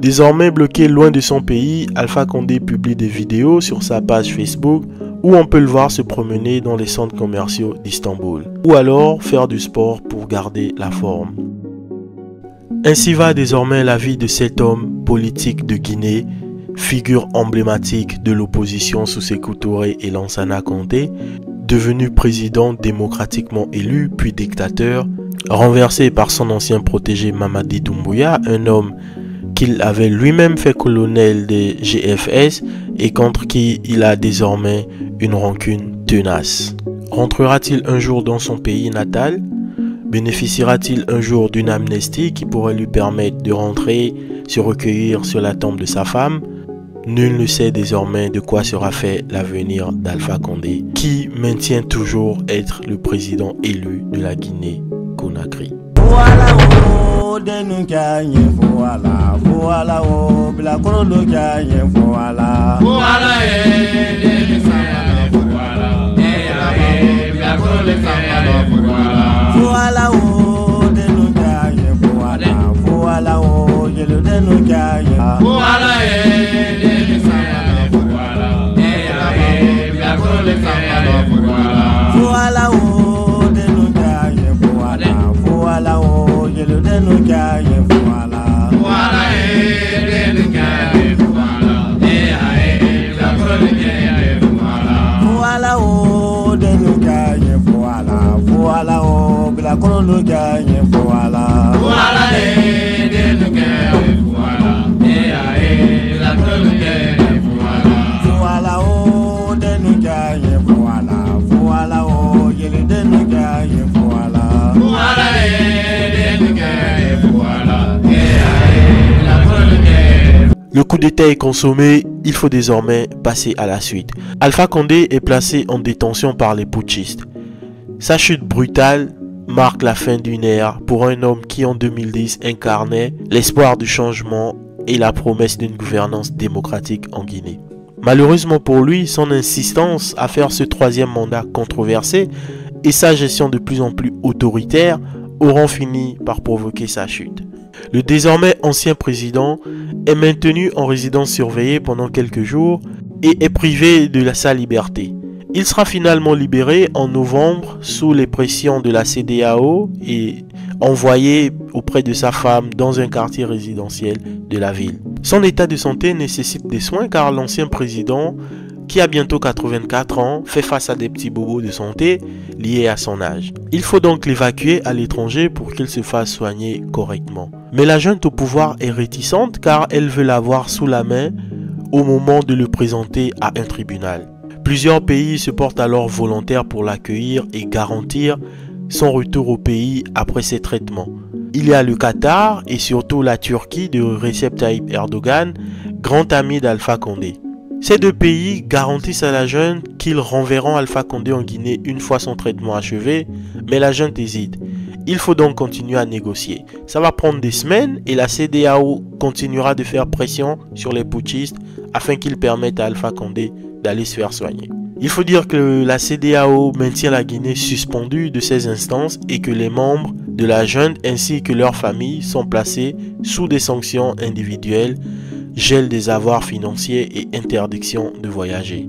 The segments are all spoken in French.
Désormais bloqué loin de son pays, Alpha Condé publie des vidéos sur sa page Facebook où on peut le voir se promener dans les centres commerciaux d'Istanbul, ou alors faire du sport pour garder la forme. Ainsi va désormais la vie de cet homme politique de Guinée, figure emblématique de l'opposition sous Sékou Touré et Lansana Conté, devenu président démocratiquement élu puis dictateur, renversé par son ancien protégé Mamadi Doumbouya, un homme qu'il avait lui-même fait colonel des GFS et contre qui il a désormais une rancune tenace. Rentrera-t-il un jour dans son pays natal? Bénéficiera-t-il un jour d'une amnistie qui pourrait lui permettre de rentrer, se recueillir sur la tombe de sa femme? Nul ne sait désormais de quoi sera fait l'avenir d'Alpha Condé, qui maintient toujours être le président élu de la Guinée-Conakry. Le coup d'État est consommé, il faut désormais passer à la suite. Alpha Condé est placé en détention par les putschistes. Sa chute brutale marque la fin d'une ère pour un homme qui en 2010 incarnait l'espoir du changement et la promesse d'une gouvernance démocratique en Guinée. Malheureusement pour lui, son insistance à faire ce troisième mandat controversé et sa gestion de plus en plus autoritaire auront fini par provoquer sa chute. Le désormais ancien président est maintenu en résidence surveillée pendant quelques jours et est privé de sa liberté. Il sera finalement libéré en novembre sous les pressions de la CEDEAO et envoyé auprès de sa femme dans un quartier résidentiel de la ville. Son état de santé nécessite des soins car l'ancien président, qui a bientôt 84 ans, fait face à des petits bobos de santé liés à son âge. Il faut donc l'évacuer à l'étranger pour qu'il se fasse soigner correctement. Mais la junte au pouvoir est réticente car elle veut l'avoir sous la main au moment de le présenter à un tribunal. Plusieurs pays se portent alors volontaires pour l'accueillir et garantir son retour au pays après ses traitements. Il y a le Qatar et surtout la Turquie de Recep Tayyip Erdogan, grand ami d'Alpha Condé. Ces deux pays garantissent à la junte qu'ils renverront Alpha Condé en Guinée une fois son traitement achevé, mais la junte hésite. Il faut donc continuer à négocier. Ça va prendre des semaines et la CEDEAO continuera de faire pression sur les putschistes afin qu'ils permettent à Alpha Condé d'aller se faire soigner. Il faut dire que la CEDEAO maintient la Guinée suspendue de ses instances et que les membres de la junte ainsi que leurs familles sont placés sous des sanctions individuelles, gel des avoirs financiers et interdiction de voyager.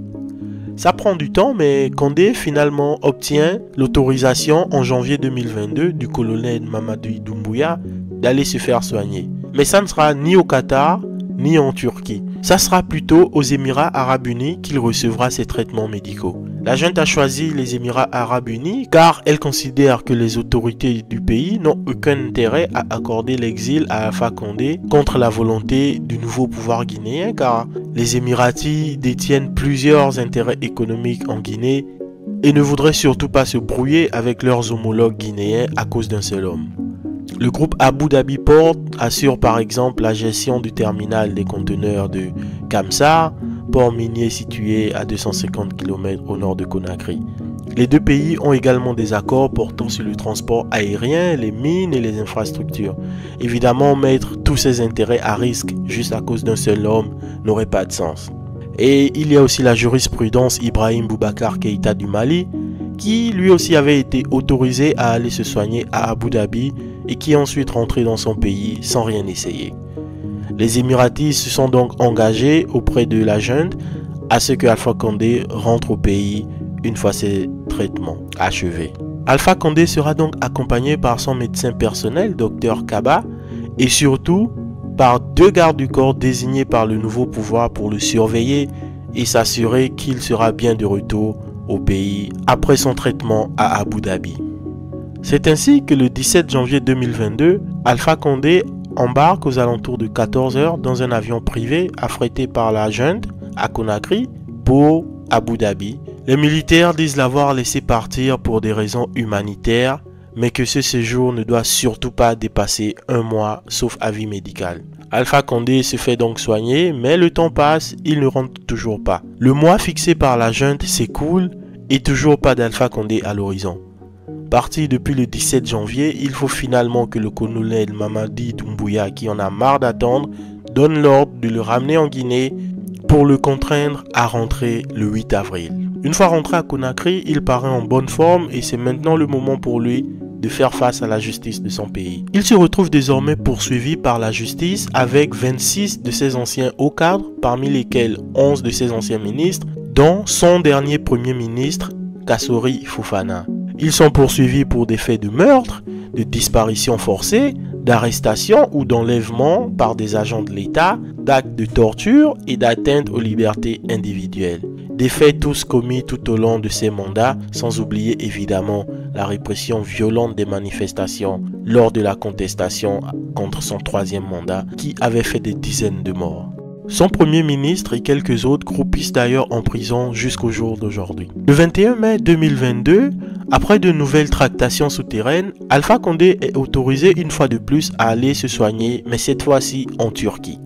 Ça prend du temps, mais Condé finalement obtient l'autorisation en janvier 2022 du colonel Mamadi Doumbouya d'aller se faire soigner. Mais ça ne sera ni au Qatar, ni en Turquie. Ça sera plutôt aux Émirats Arabes Unis qu'il recevra ses traitements médicaux. La junte a choisi les Émirats Arabes Unis car elle considère que les autorités du pays n'ont aucun intérêt à accorder l'exil à Alpha Condé contre la volonté du nouveau pouvoir guinéen car les Émiratis détiennent plusieurs intérêts économiques en Guinée et ne voudraient surtout pas se brouiller avec leurs homologues guinéens à cause d'un seul homme. Le groupe Abu Dhabi Port assure par exemple la gestion du terminal des conteneurs de Kamsar, port minier situé à 250 km au nord de Conakry. Les deux pays ont également des accords portant sur le transport aérien, les mines et les infrastructures. Évidemment, mettre tous ces intérêts à risque juste à cause d'un seul homme n'aurait pas de sens. Et il y a aussi la jurisprudence Ibrahim Boubacar Keïta du Mali, qui lui aussi avait été autorisé à aller se soigner à Abu Dhabi et qui est ensuite rentré dans son pays sans rien essayer. Les Émiratis se sont donc engagés auprès de la junte à ce que Alpha Condé rentre au pays une fois ses traitements achevés. Alpha Condé sera donc accompagné par son médecin personnel, Dr Kaba, et surtout par 2 gardes du corps désignés par le nouveau pouvoir pour le surveiller et s'assurer qu'il sera bien de retour au pays après son traitement à Abu Dhabi. C'est ainsi que le 17 janvier 2022, Alpha Condé embarque aux alentours de 14 h dans un avion privé affrété par la junte à Conakry pour Abu Dhabi. Les militaires disent l'avoir laissé partir pour des raisons humanitaires, mais que ce séjour ne doit surtout pas dépasser 1 mois sauf avis médical. Alpha Condé se fait donc soigner, mais le temps passe, il ne rentre toujours pas. Le mois fixé par la junte s'écoule et toujours pas d'Alpha Condé à l'horizon. Parti depuis le 17 janvier, il faut finalement que le colonel Mamadi Doumbouya, qui en a marre d'attendre, donne l'ordre de le ramener en Guinée pour le contraindre à rentrer le 8 avril. Une fois rentré à Conakry, il paraît en bonne forme et c'est maintenant le moment pour lui de faire face à la justice de son pays. Il se retrouve désormais poursuivi par la justice avec 26 de ses anciens hauts cadres, parmi lesquels 11 de ses anciens ministres, dont son dernier premier ministre, Kassori Fofana. Ils sont poursuivis pour des faits de meurtre, de disparition forcée, d'arrestation ou d'enlèvement par des agents de l'État, d'actes de torture et d'atteinte aux libertés individuelles. Des faits tous commis tout au long de ses mandats, sans oublier évidemment la répression violente des manifestations lors de la contestation contre son 3e mandat qui avait fait des dizaines de morts. Son premier ministre et quelques autres croupissent d'ailleurs en prison jusqu'au jour d'aujourd'hui. Le 21 mai 2022, après de nouvelles tractations souterraines, Alpha Condé est autorisé une fois de plus à aller se soigner, mais cette fois-ci en Turquie.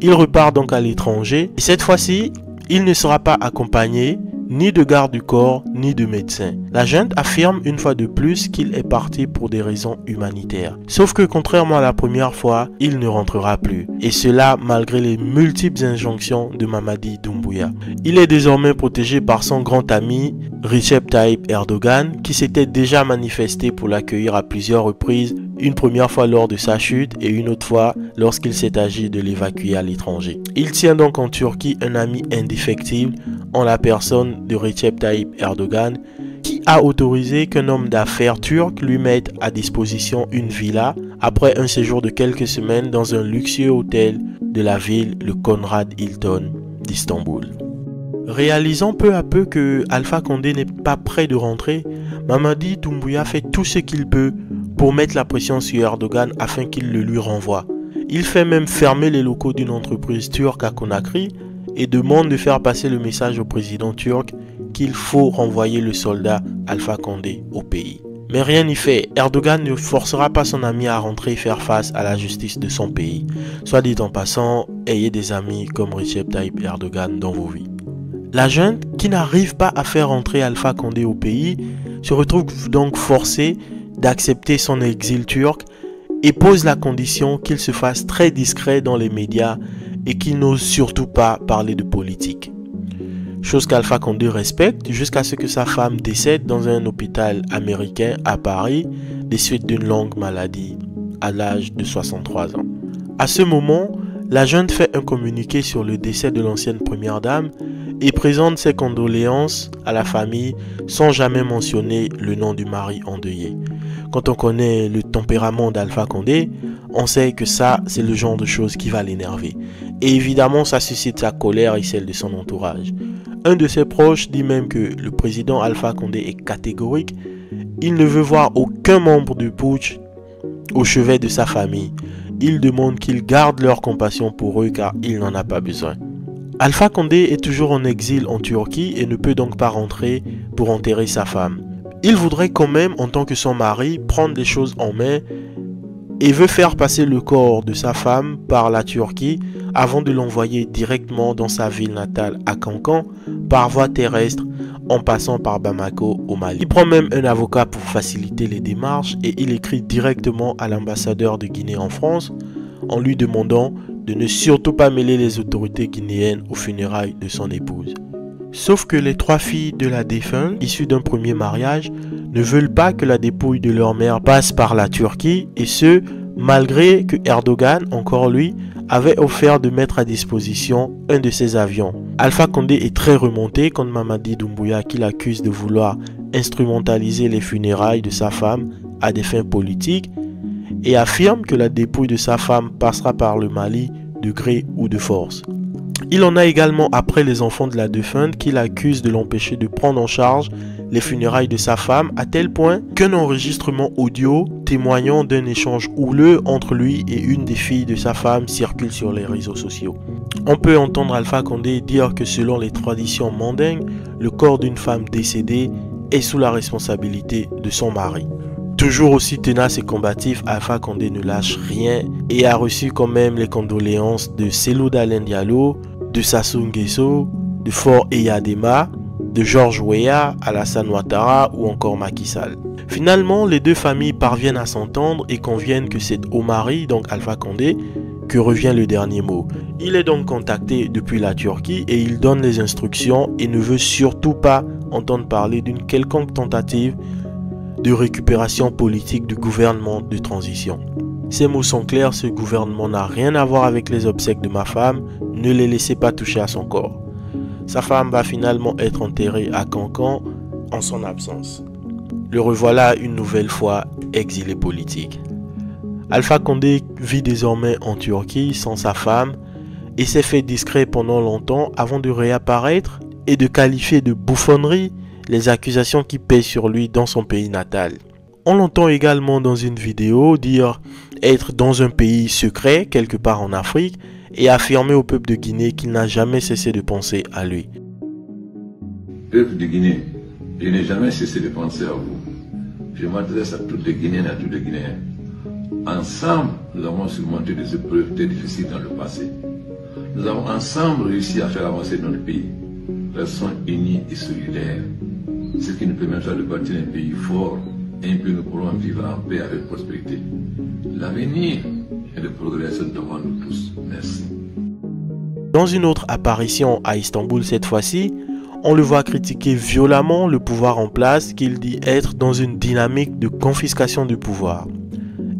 Il repart donc à l'étranger et cette fois-ci, il ne sera pas accompagné ni de garde du corps, ni de médecin. La junte affirme une fois de plus qu'il est parti pour des raisons humanitaires. Sauf que contrairement à la première fois, il ne rentrera plus. Et cela malgré les multiples injonctions de Mamadi Doumbouya. Il est désormais protégé par son grand ami Recep Tayyip Erdogan qui s'était déjà manifesté pour l'accueillir à plusieurs reprises, une première fois lors de sa chute et une autre fois lorsqu'il s'est agi de l'évacuer à l'étranger. Il tient donc en Turquie un ami indéfectible en la personne de Recep Tayyip Erdogan qui a autorisé qu'un homme d'affaires turc lui mette à disposition une villa après un séjour de quelques semaines dans un luxueux hôtel de la ville, le Conrad Hilton d'Istanbul. Réalisant peu à peu que Alpha Condé n'est pas prêt de rentrer, Mamadi Doumbouya fait tout ce qu'il peut pour mettre la pression sur Erdogan afin qu'il le lui renvoie. Il fait même fermer les locaux d'une entreprise turque à Conakry et demande de faire passer le message au président turc qu'il faut renvoyer le soldat Alpha Condé au pays. Mais rien n'y fait, Erdogan ne forcera pas son ami à rentrer et faire face à la justice de son pays. Soit dit en passant, ayez des amis comme Recep Tayyip Erdogan dans vos vies. La junte, qui n'arrive pas à faire rentrer Alpha Condé au pays, se retrouve donc forcée d'accepter son exil turc et pose la condition qu'il se fasse très discret dans les médias et qu'il n'ose surtout pas parler de politique. Chose qu'Alpha Condé respecte jusqu'à ce que sa femme décède dans un hôpital américain à Paris des suites d'une longue maladie à l'âge de 63 ans. À ce moment, la junte fait un communiqué sur le décès de l'ancienne première dame et présente ses condoléances à la famille sans jamais mentionner le nom du mari endeuillé. Quand on connaît le tempérament d'Alpha Condé, on sait que ça, c'est le genre de choses qui va l'énerver. Et évidemment, ça suscite sa colère et celle de son entourage. Un de ses proches dit même que le président Alpha Condé est catégorique. Il ne veut voir aucun membre du putsch au chevet de sa famille. Il demande qu'ils gardent leur compassion pour eux car il n'en a pas besoin. Alpha Condé est toujours en exil en Turquie et ne peut donc pas rentrer pour enterrer sa femme. Il voudrait quand même, en tant que son mari, prendre les choses en main et veut faire passer le corps de sa femme par la Turquie avant de l'envoyer directement dans sa ville natale à Cancan par voie terrestre en passant par Bamako au Mali. Il prend même un avocat pour faciliter les démarches et il écrit directement à l'ambassadeur de Guinée en France en lui demandant de ne surtout pas mêler les autorités guinéennes aux funérailles de son épouse. Sauf que les 3 filles de la défunte, issues d'un premier mariage, ne veulent pas que la dépouille de leur mère passe par la Turquie, et ce, malgré que Erdogan, encore lui, avait offert de mettre à disposition un de ses avions. Alpha Condé est très remonté contre Mamadi Doumbouya qui l'accuse de vouloir instrumentaliser les funérailles de sa femme à des fins politiques et affirme que la dépouille de sa femme passera par le Mali de gré ou de force. Il en a également après les enfants de la défunte qui l'accusent de l'empêcher de prendre en charge les funérailles de sa femme à tel point qu'un enregistrement audio témoignant d'un échange houleux entre lui et une des filles de sa femme circule sur les réseaux sociaux. On peut entendre Alpha Condé dire que selon les traditions mandingues, le corps d'une femme décédée est sous la responsabilité de son mari. Toujours aussi tenace et combatif, Alpha Condé ne lâche rien et a reçu quand même les condoléances de Cellou Dalein Diallo, de Sassou Nguesso, de Faure Eyadema, de George Weah, Alassane Ouattara ou encore Macky Sall. Finalement, les deux familles parviennent à s'entendre et conviennent que c'est au mari, donc Alpha Condé, que revient le dernier mot. Il est donc contacté depuis la Turquie et il donne les instructions et ne veut surtout pas entendre parler d'une quelconque tentative de récupération politique du gouvernement de transition. Ces mots sont clairs, ce gouvernement n'a rien à voir avec les obsèques de ma femme, ne les laissez pas toucher à son corps. Sa femme va finalement être enterrée à Cancan en son absence. Le revoilà une nouvelle fois exilé politique. Alpha Condé vit désormais en Turquie sans sa femme et s'est fait discret pendant longtemps avant de réapparaître et de qualifier de bouffonnerie les accusations qui pèsent sur lui dans son pays natal. On l'entend également dans une vidéo dire être dans un pays secret quelque part en Afrique et affirmer au peuple de Guinée qu'il n'a jamais cessé de penser à lui. Peuple de Guinée, je n'ai jamais cessé de penser à vous. Je m'adresse à toutes les Guinéennes et à tous les Guinéens. Ensemble, nous avons surmonté des épreuves très difficiles dans le passé. Nous avons ensemble réussi à faire avancer notre pays. Restons unis et solidaires. Ce qui nous permettra de bâtir un pays fort et un pays où nous pourrons vivre en paix avec prospérité. L'avenir et le progrès sont devant nous tous. Merci. Dans une autre apparition à Istanbul cette fois-ci, on le voit critiquer violemment le pouvoir en place qu'il dit être dans une dynamique de confiscation du pouvoir.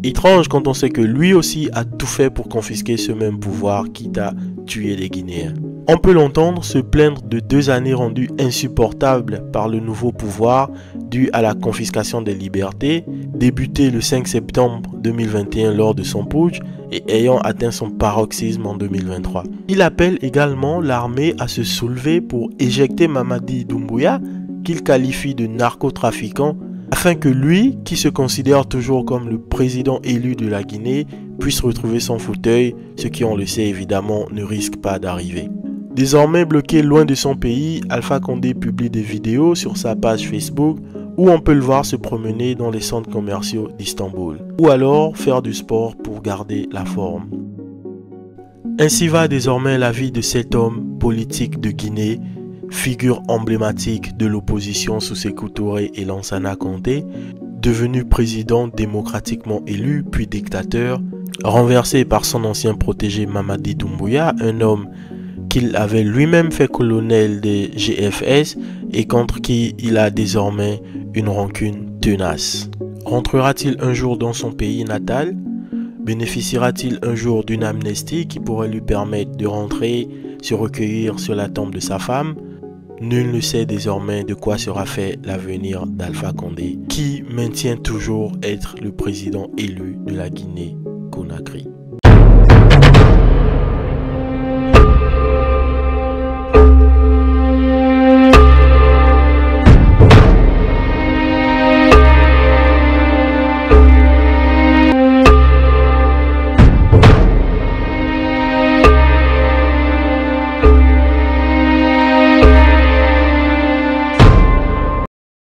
Étrange quand on sait que lui aussi a tout fait pour confisquer ce même pouvoir quitte à tuer les Guinéens. On peut l'entendre se plaindre de 2 années rendues insupportables par le nouveau pouvoir dû à la confiscation des libertés, débuté le 5 septembre 2021 lors de son putsch et ayant atteint son paroxysme en 2023. Il appelle également l'armée à se soulever pour éjecter Mamadi Doumbouya, qu'il qualifie de narcotrafiquant, afin que lui, qui se considère toujours comme le président élu de la Guinée, puisse retrouver son fauteuil, ce qui, on le sait évidemment, ne risque pas d'arriver. Désormais bloqué loin de son pays, Alpha Condé publie des vidéos sur sa page Facebook où on peut le voir se promener dans les centres commerciaux d'Istanbul ou alors faire du sport pour garder la forme. Ainsi va désormais la vie de cet homme politique de Guinée, figure emblématique de l'opposition sous Sékou Touré et Lansana Conté, devenu président démocratiquement élu puis dictateur, renversé par son ancien protégé Mamadi Doumbouya, un homme qu'il avait lui-même fait colonel des GFS et contre qui il a désormais une rancune tenace. Rentrera-t-il un jour dans son pays natal? Bénéficiera-t-il un jour d'une amnistie qui pourrait lui permettre de rentrer, se recueillir sur la tombe de sa femme? Nul ne sait désormais de quoi sera fait l'avenir d'Alpha Condé, qui maintient toujours être le président élu de la Guinée-Conakry.